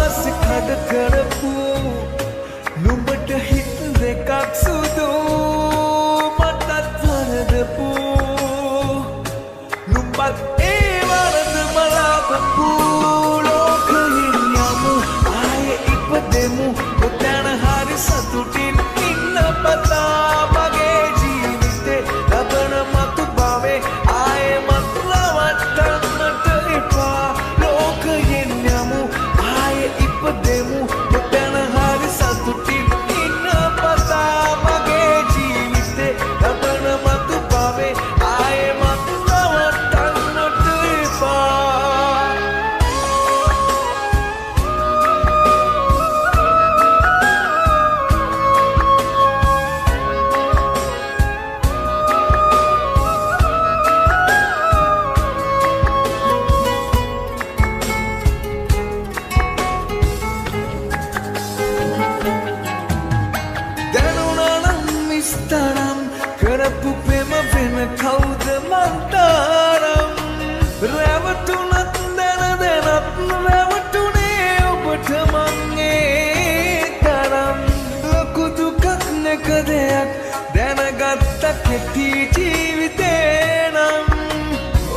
ආසෙ කඩ කරපු නුඹට හිත් දෙකක් සුදු මටත් වරදපු නුඹත් ඒ වරද බලාපු ලෝකයෙන් යමු ආයේ ඉපදෙමු ඔතන හරි සතුටින් ඉන්න පතා මගේ ජීවිතේ ලබන මතු භවයේ ආයේ මත් රවට්ටන්නට එපා ලෝකයෙන් යමු ආයේ ඉපදෙමු ඔතන හරි සතුටින් ඉන්න පතා මගේ ජීවිතේ ලබන මතු භවයේ ආයේ මත් රවට්ටන්නට එපා තරම් කරපු පෙම වෙන කවුද මන්තරම් රැවටුනත් දැන දැනත් රැවටුනේ ඔබට මංගේ තරම් ලොකු දුකක් නැක දෙයක් දැනගත්ත කෙටි ජීවිතේ නම්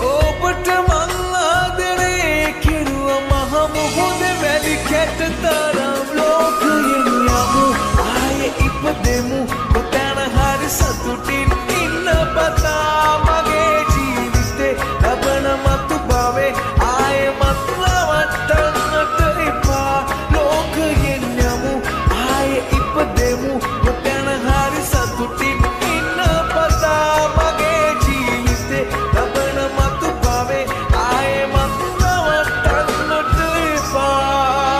ඔබට මං ආදරේ කෙරුව මහ මොහොත වැඩි කැට තරම් ලෝකයෙන් යමු ආයේ ඉපදෙමු සතුටින් ඉන්න පතා මගේ ජීවිතේ ලබන මතු භවයේ ආයේ මත් රවට්ටන්නට එපා ලෝකයෙන් යමු ආයේ ඉපදෙමු ඔතන හරි සතුටින් ඉන්න පතා මගේ ජීවිතේ ලබන මතු භවයේ ආයේ මත් රවට්ටන්නට එපා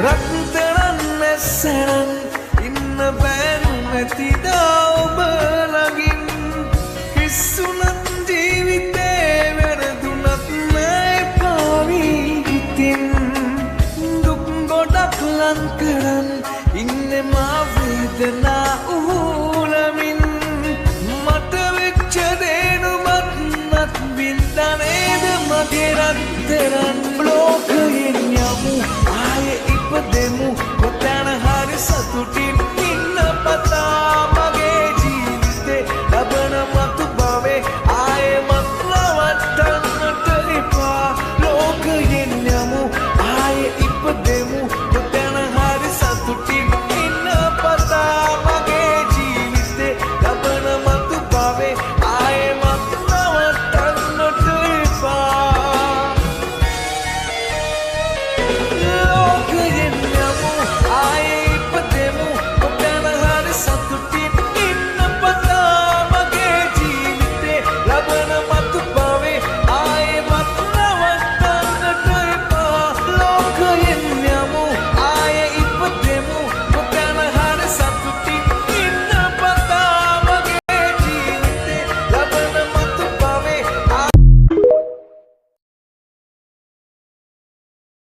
රත්තරන් මැස්සරන් ඉන්න බෑනු නැතිදා ඔබ ළඟින් හිස්සුනත් ජීවිතේ වැරදුනත් නෑ පාවී හිතින් දුක් ගොඩක් ලං කරන් ඉන්නේ මා වේදනා උහුලමින් මට වෙච්ච දේ නුඹත් නත් වින්දා නේද මගේ රත්තරන්